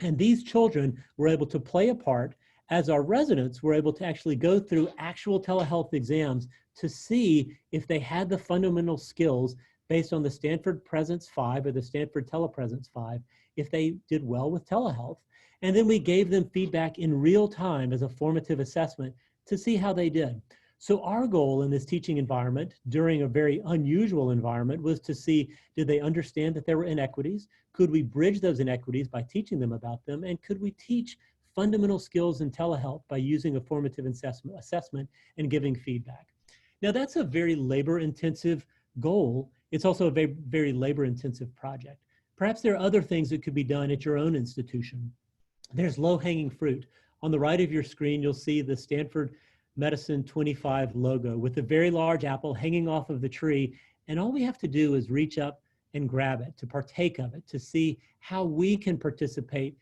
And these children were able to play a part as our residents were able to actually go through actual telehealth exams to see if they had the fundamental skills based on the Stanford Presence 5 or the Stanford Telepresence 5, if they did well with telehealth. And then we gave them feedback in real time as a formative assessment to see how they did. So our goal in this teaching environment during a very unusual environment was to see, did they understand that there were inequities? Could we bridge those inequities by teaching them about them? And could we teach fundamental skills in telehealth by using a formative assessment and giving feedback? Now that's a very labor-intensive goal. It's also a very, very labor-intensive project. Perhaps there are other things that could be done at your own institution. There's low-hanging fruit. On the right of your screen, you'll see the Stanford Medicine 25 logo with a very large apple hanging off of the tree. And all we have to do is reach up and grab it, to partake of it, to see how we can participate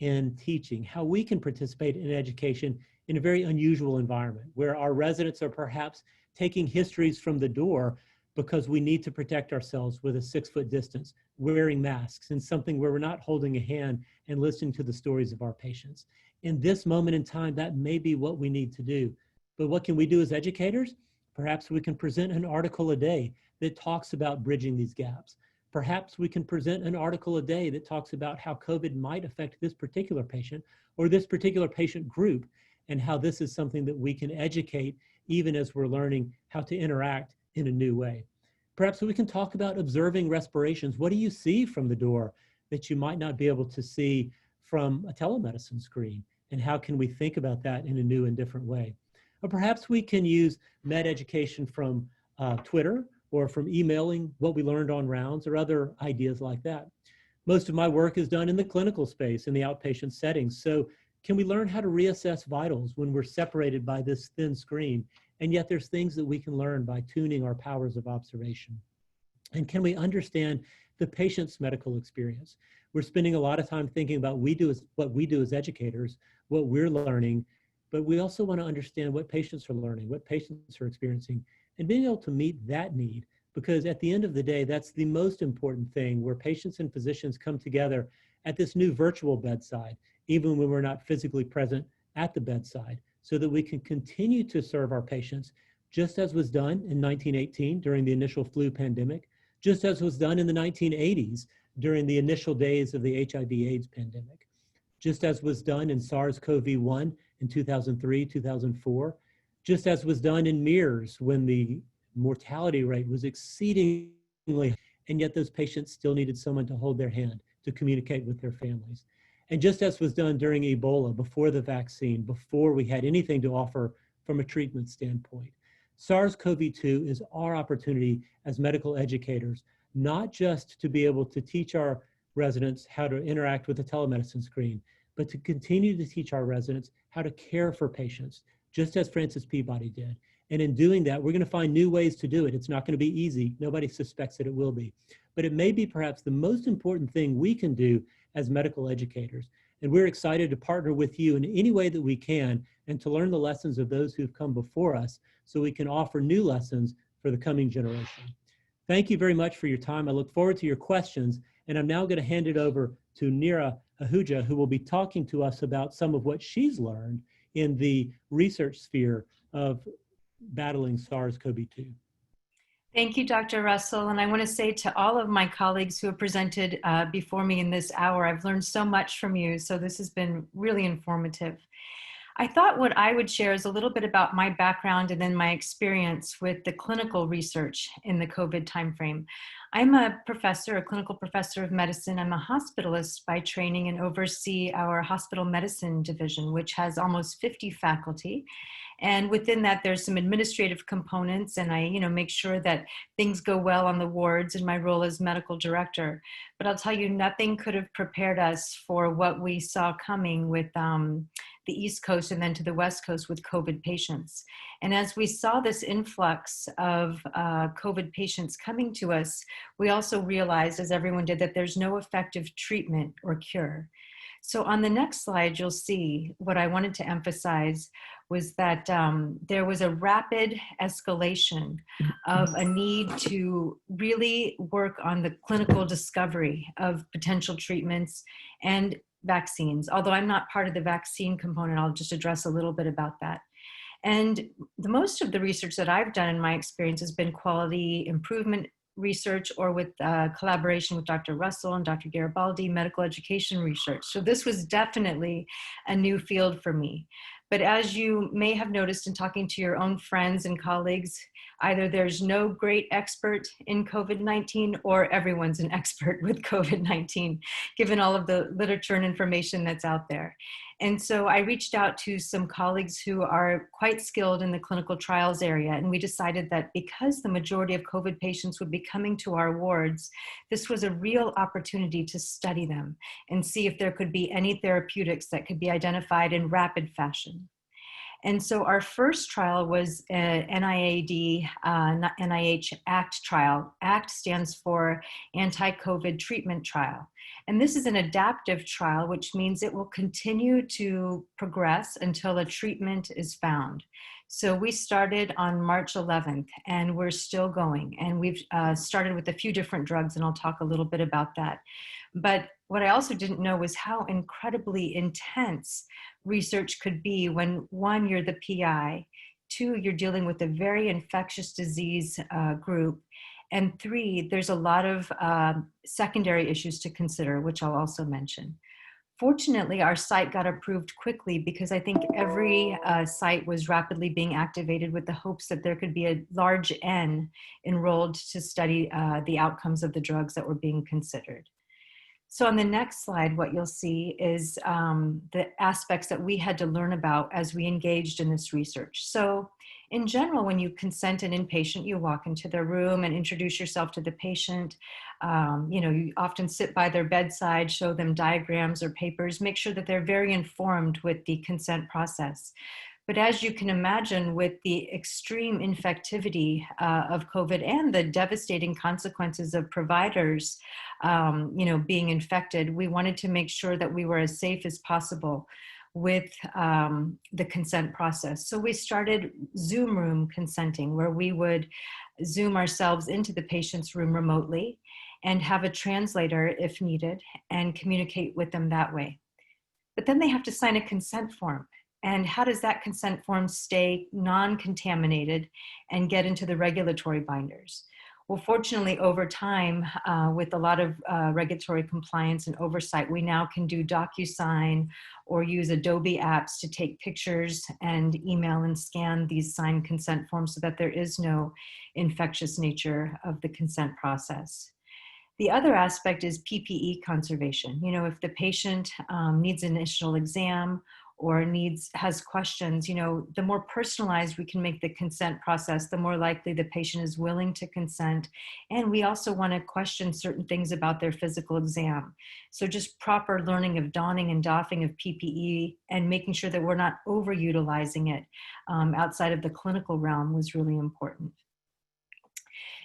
in teaching, how we can participate in education in a very unusual environment where our residents are perhaps taking histories from the door because we need to protect ourselves with a 6-foot distance, wearing masks, and something where we're not holding a hand and listening to the stories of our patients. In this moment in time, that may be what we need to do. But what can we do as educators? Perhaps we can present an article a day that talks about bridging these gaps. Perhaps we can present an article a day that talks about how COVID might affect this particular patient or this particular patient group, and how this is something that we can educate even as we're learning how to interact in a new way. Perhaps we can talk about observing respirations. What do you see from the door that you might not be able to see from a telemedicine screen? And how can we think about that in a new and different way? Or perhaps we can use med education from Twitter or from emailing what we learned on rounds or other ideas like that. Most of my work is done in the clinical space, in the outpatient setting. So can we learn how to reassess vitals when we're separated by this thin screen? And yet there's things that we can learn by tuning our powers of observation. And can we understand the patient's medical experience? We're spending a lot of time thinking about what we do as educators, what we're learning, but we also want to understand what patients are learning, what patients are experiencing, and being able to meet that need. Because at the end of the day, that's the most important thing, where patients and physicians come together at this new virtual bedside, even when we're not physically present at the bedside, so that we can continue to serve our patients, just as was done in 1918 during the initial flu pandemic, just as was done in the 1980s during the initial days of the HIV/AIDS pandemic, just as was done in SARS-CoV-1 in 2003, 2004, just as was done in MERS when the mortality rate was exceedingly high, and yet those patients still needed someone to hold their hand, to communicate with their families. And just as was done during Ebola, before the vaccine, before we had anything to offer from a treatment standpoint. SARS-CoV-2 is our opportunity as medical educators, not just to be able to teach our residents how to interact with the telemedicine screen, but to continue to teach our residents how to care for patients, just as Francis Peabody did, And in doing that, we're going to find new ways to do it. It's not going to be easy. Nobody suspects that it will be. But it may be perhaps the most important thing we can do as medical educators. And we're excited to partner with you in any way that we can and to learn the lessons of those who've come before us so we can offer new lessons for the coming generation. Thank you very much for your time. I look forward to your questions. And I'm now going to hand it over to Neera Ahuja, who will be talking to us about some of what she's learned in the research sphere of battling SARS-CoV-2. Thank you, Dr. Russell. And I want to say to all of my colleagues who have presented before me in this hour, I've learned so much from you. So this has been really informative. I thought what I would share is a little bit about my background and then my experience with the clinical research in the COVID timeframe. I'm a professor, a clinical professor of medicine. I'm a hospitalist by training and oversee our hospital medicine division, which has almost 50 faculty. And within that, there's some administrative components, and I, make sure that things go well on the wards in my role as medical director. But I'll tell you, nothing could have prepared us for what we saw coming with the East Coast and then to the West Coast with COVID patients. And as we saw this influx of COVID patients coming to us, we also realized, as everyone did, that there's no effective treatment or cure. So on the next slide, you'll see what I wanted to emphasize was that there was a rapid escalation of a need to really work on the clinical discovery of potential treatments and vaccines. Although I'm not part of the vaccine component, I'll just address a little bit about that. And the most of the research that I've done in my experience has been quality improvement research or with collaboration with Dr. Russell and Dr. Garibaldi, medical education research. So this was definitely a new field for me. But as you may have noticed in talking to your own friends and colleagues, either there's no great expert in COVID-19 or everyone's an expert with COVID-19, given all of the literature and information that's out there. And so I reached out to some colleagues who are quite skilled in the clinical trials area, and we decided that because the majority of COVID patients would be coming to our wards, this was a real opportunity to study them and see if there could be any therapeutics that could be identified in rapid fashion. And so our first trial was an NIAID, not NIH ACT trial. ACT stands for Anti-COVID Treatment Trial. And this is an adaptive trial, which means it will continue to progress until a treatment is found. So we started on March 11th, and we're still going. And we've started with a few different drugs, and I'll talk a little bit about that. But what I also didn't know was how incredibly intense research could be when, one, you're the PI, two, you're dealing with a very infectious disease group, and three, there's a lot of secondary issues to consider, which I'll also mention. Fortunately, our site got approved quickly because I think every site was rapidly being activated with the hopes that there could be a large N enrolled to study the outcomes of the drugs that were being considered. So on the next slide, what you'll see is the aspects that we had to learn about as we engaged in this research. So in general, when you consent an inpatient, you walk into their room and introduce yourself to the patient. You often sit by their bedside, show them diagrams or papers, make sure that they're very informed with the consent process. But as you can imagine, with the extreme infectivity of COVID and the devastating consequences of providers, being infected, we wanted to make sure that we were as safe as possible with the consent process. So we started Zoom room consenting, where we would Zoom ourselves into the patient's room remotely and have a translator if needed and communicate with them that way. But then they have to sign a consent form. And how does that consent form stay non-contaminated and get into the regulatory binders? Well, fortunately, over time, with a lot of regulatory compliance and oversight, we now can do DocuSign or use Adobe apps to take pictures and email and scan these signed consent forms so that there is no infectious nature of the consent process. The other aspect is PPE conservation. If the patient needs an initial exam or has questions, the more personalized we can make the consent process, the more likely the patient is willing to consent. And we also want to question certain things about their physical exam. So just proper learning of donning and doffing of PPE and making sure that we're not overutilizing it outside of the clinical realm was really important.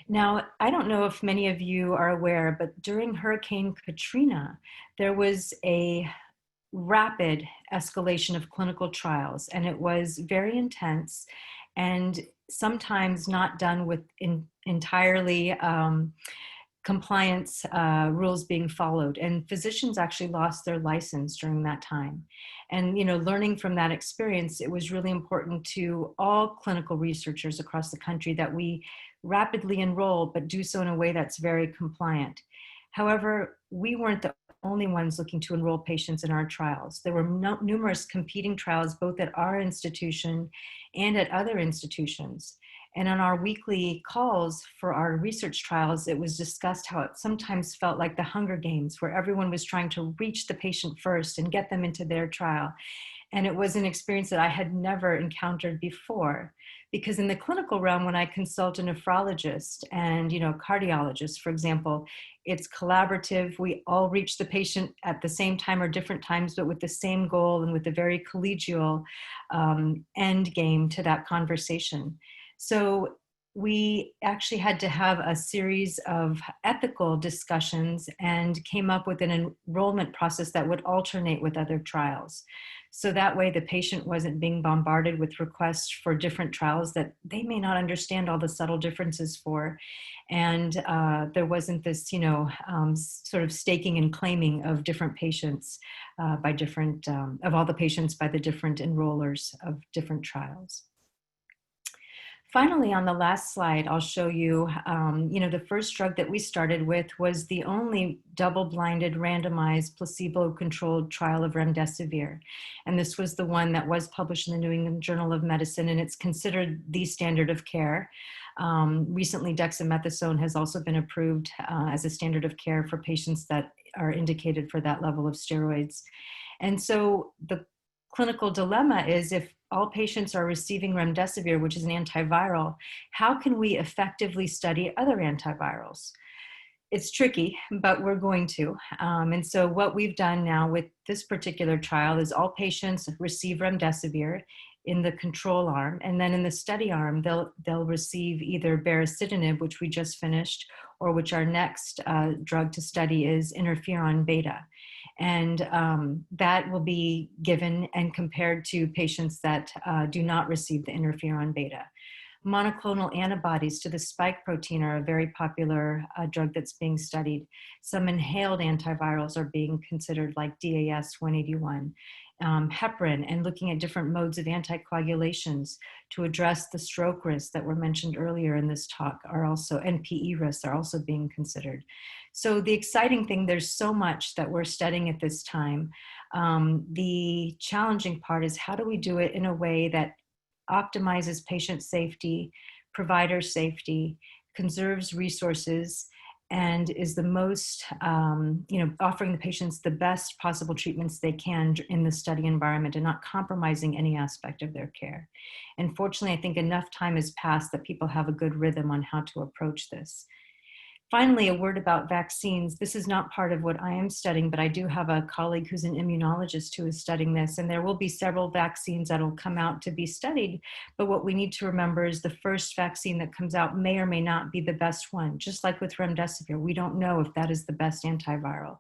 Now, I don't know if many of you are aware, but during Hurricane Katrina, there was a rapid escalation of clinical trials, and it was very intense and sometimes not done with entirely compliance rules being followed, and physicians actually lost their license during that time. And learning from that experience, it was really important to all clinical researchers across the country that we rapidly enroll, but do so in a way that's very compliant. However, we weren't the only ones looking to enroll patients in our trials. There were numerous competing trials, both at our institution and at other institutions. And on our weekly calls for our research trials, it was discussed how it sometimes felt like the Hunger Games, where everyone was trying to reach the patient first and get them into their trial. And it was an experience that I had never encountered before. Because in the clinical realm, when I consult a nephrologist and cardiologist, for example, it's collaborative. We all reach the patient at the same time or different times, but with the same goal and with a very collegial end game to that conversation. So we actually had to have a series of ethical discussions and came up with an enrollment process that would alternate with other trials. So that way the patient wasn't being bombarded with requests for different trials that they may not understand all the subtle differences for. And there wasn't this, sort of staking and claiming of different patients by different, of all the patients by the different enrollers of different trials. Finally, on the last slide, I'll show you, the first drug that we started with was the only double-blinded, randomized, placebo-controlled trial of remdesivir. And this was the one that was published in the New England Journal of Medicine, and it's considered the standard of care. Recently, dexamethasone has also been approved as a standard of care for patients that are indicated for that level of steroids. And so the clinical dilemma is, if all patients are receiving remdesivir, which is an antiviral, how can we effectively study other antivirals? It's tricky, but we're going to. And so what we've done now with this particular trial is all patients receive remdesivir in the control arm, and then in the study arm, they'll receive either baricitinib, which we just finished, or which our next drug to study is interferon beta. And that will be given and compared to patients that do not receive the interferon beta. Monoclonal antibodies to the spike protein are a very popular drug that's being studied. Some inhaled antivirals are being considered, like DAS-181. Heparin, and looking at different modes of anticoagulations to address the stroke risks that were mentioned earlier in this talk are also, and PE risks are also being considered. So the exciting thing, there's so much that we're studying at this time. The challenging part is, how do we do it in a way that optimizes patient safety, provider safety, conserves resources, and is the most, offering the patients the best possible treatments they can in the study environment and not compromising any aspect of their care. And fortunately, I think enough time has passed that people have a good rhythm on how to approach this. Finally, a word about vaccines. This is not part of what I am studying, but I do have a colleague who's an immunologist who is studying this, and there will be several vaccines that will come out to be studied. But what we need to remember is the first vaccine that comes out may or may not be the best one. Just like with remdesivir, we don't know if that is the best antiviral.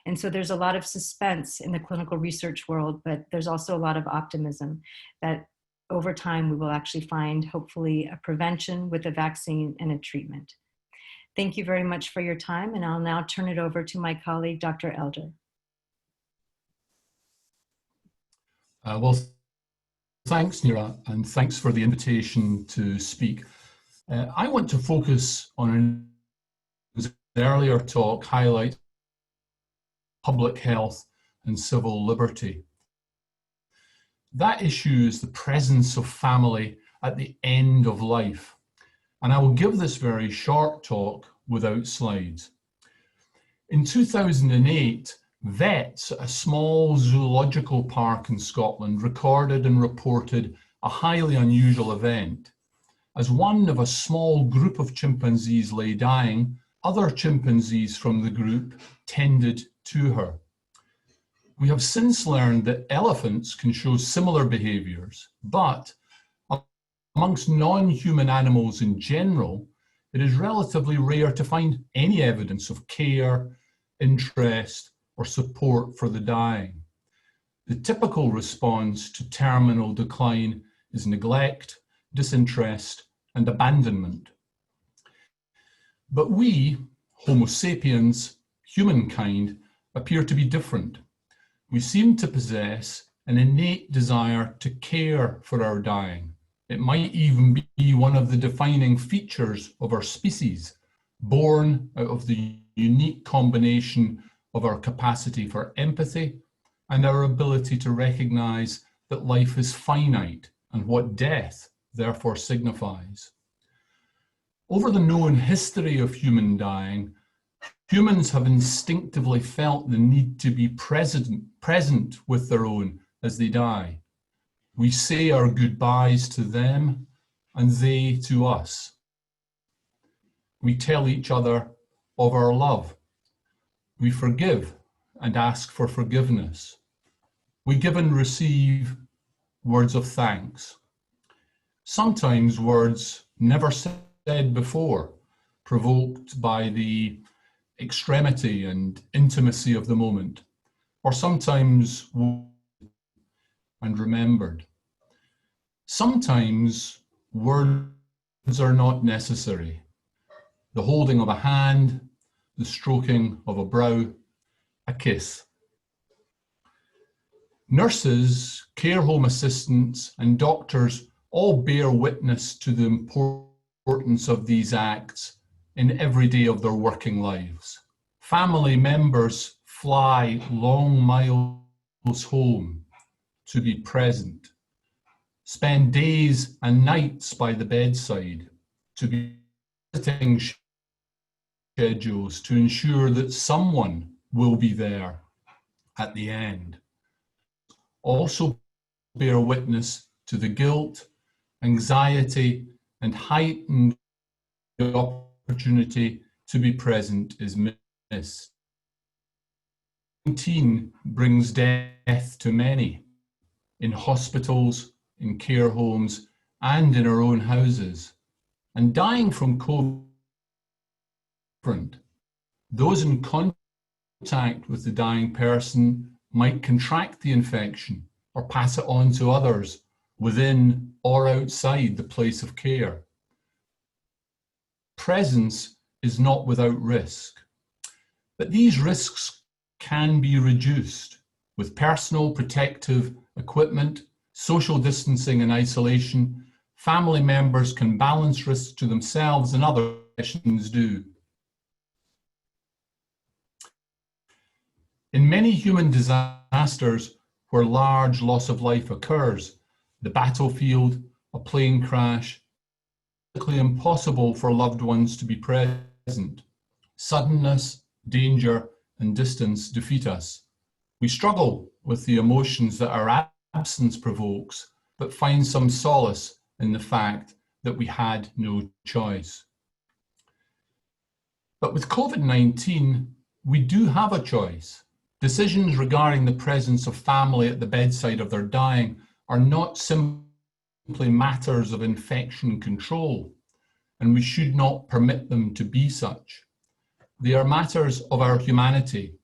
And so there's a lot of suspense in the clinical research world, but there's also a lot of optimism that over time we will actually find, hopefully, a prevention with a vaccine and a treatment. Thank you very much for your time, and I'll now turn it over to my colleague, Dr. Elder. Well, thanks, Neera, and thanks for the invitation to speak. I want to focus on an earlier talk, highlight public health and civil liberty. That issue is the presence of family at the end of life. And I will give this very short talk without slides. In 2008, Vets at a small zoological park in Scotland recorded and reported a highly unusual event. As one of a small group of chimpanzees lay dying, other chimpanzees from the group tended to her. We have since learned that elephants can show similar behaviors, but amongst non-human animals in general, it is relatively rare to find any evidence of care, interest, or support for the dying. The typical response to terminal decline is neglect, disinterest, and abandonment. But we, Homo sapiens, humankind, appear to be different. We seem to possess an innate desire to care for our dying. It might even be one of the defining features of our species, born out of the unique combination of our capacity for empathy and our ability to recognize that life is finite and what death therefore signifies. Over the known history of human dying, humans have instinctively felt the need to be present with their own as they die. We say our goodbyes to them and they to us. We tell each other of our love. We forgive and ask for forgiveness. We give and receive words of thanks. Sometimes words never said before, provoked by the extremity and intimacy of the moment, or sometimes and remembered. Sometimes words are not necessary. The holding of a hand, the stroking of a brow, a kiss. Nurses, care home assistants, and doctors all bear witness to the importance of these acts in every day of their working lives. Family members fly long miles home to be present, spend days and nights by the bedside, to be visiting schedules to ensure that someone will be there at the end. Also bear witness to the guilt, anxiety, and heightened opportunity to be present is missed. COVID-19 brings death to many, in hospitals, in care homes, and in our own houses. And dying from COVID, those in contact with the dying person might contract the infection or pass it on to others within or outside the place of care. Presence is not without risk, but these risks can be reduced with personal protective equipment, social distancing and isolation. Family members can balance risks to themselves and other professions do. In many human disasters where large loss of life occurs, the battlefield, a plane crash, it's physically impossible for loved ones to be present. Suddenness, danger, and distance defeat us. We struggle with the emotions that our absence provokes, but find some solace in the fact that we had no choice. But with COVID-19, we do have a choice. Decisions regarding the presence of family at the bedside of their dying are not simply matters of infection control, and we should not permit them to be such. They are matters of our humanity,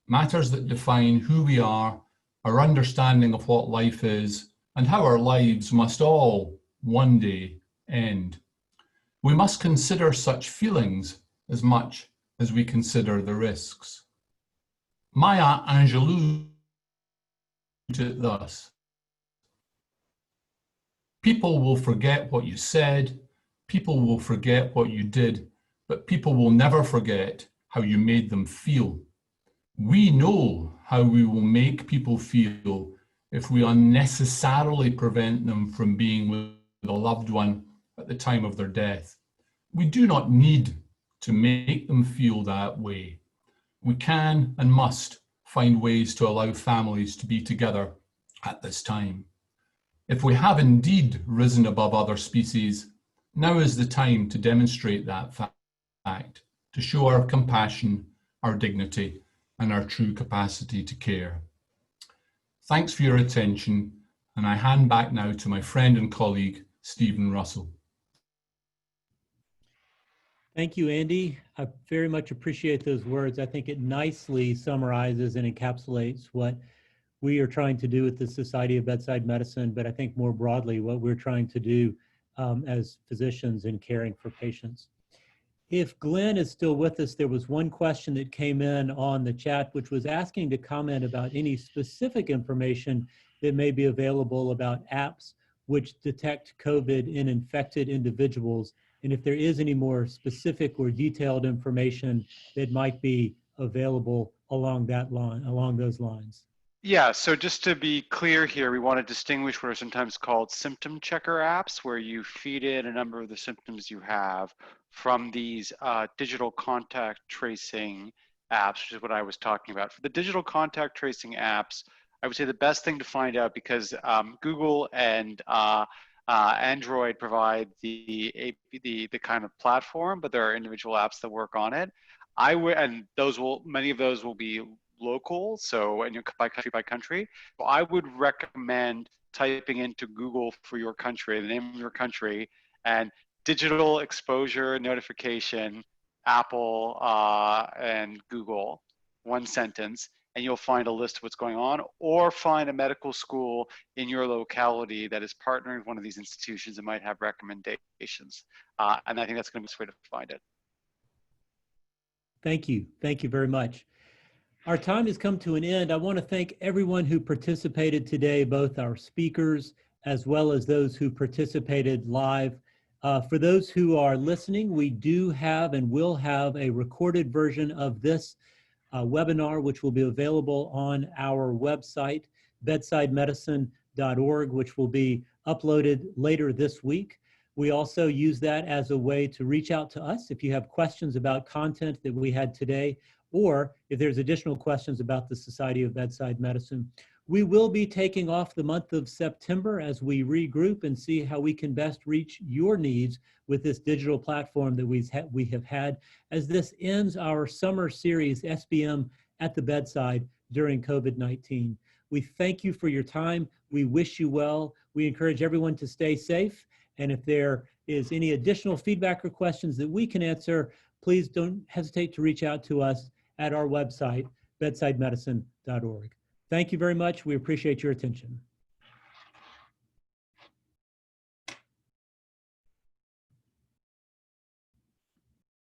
matters that define who we are, our understanding of what life is, and how our lives must all one day end. We must consider such feelings as much as we consider the risks. Maya Angelou put it thus: people will forget what you said, people will forget what you did, but people will never forget how you made them feel. We know how we will make people feel if we unnecessarily prevent them from being with a loved one at the time of their death. We do not need to make them feel that way. We can and must find ways to allow families to be together at this time. If we have indeed risen above other species, now is the time to demonstrate that fact, to show our compassion, our dignity, and our true capacity to care. Thanks for your attention, and I hand back now to my friend and colleague, Stephen Russell. Thank you, Andy. I very much appreciate those words. I think it nicely summarizes and encapsulates what we are trying to do with the Society of Bedside Medicine, but I think more broadly what we're trying to do as physicians in caring for patients. If Glenn is still with us, there was one question that came in on the chat, which was asking to comment about any specific information that may be available about apps which detect COVID in infected individuals, and if there is any more specific or detailed information that might be available along that line, along those lines. Yeah, so just to be clear here, we want to distinguish what are sometimes called symptom checker apps, where you feed in a number of the symptoms you have from these digital contact tracing apps, which is what I was talking about. For the digital contact tracing apps, I would say the best thing to find out, because Google and Android provide the kind of platform, but there are individual apps that work on it. And many of those will be local, so and by country. So I would recommend typing into Google for your country, the name of your country, and digital exposure notification, Apple and Google, one sentence, and you'll find a list of what's going on, or find a medical school in your locality that is partnering with one of these institutions that might have recommendations. And I think that's going to be the best way to find it. Thank you. Thank you very much. Our time has come to an end. I want to thank everyone who participated today, both our speakers as well as those who participated live. For those who are listening, we do have and will have a recorded version of this webinar, which will be available on our website, bedsidemedicine.org, which will be uploaded later this week. We also use that as a way to reach out to us if you have questions about content that we had today, or if there's additional questions about the Society of Bedside Medicine. We will be taking off the month of September as we regroup and see how we can best reach your needs with this digital platform that we have had, as this ends our summer series, SBM at the Bedside, during COVID-19. We thank you for your time. We wish you well. We encourage everyone to stay safe. And if there is any additional feedback or questions that we can answer, please don't hesitate to reach out to us at our website, bedsidemedicine.org. Thank you very much. We appreciate your attention.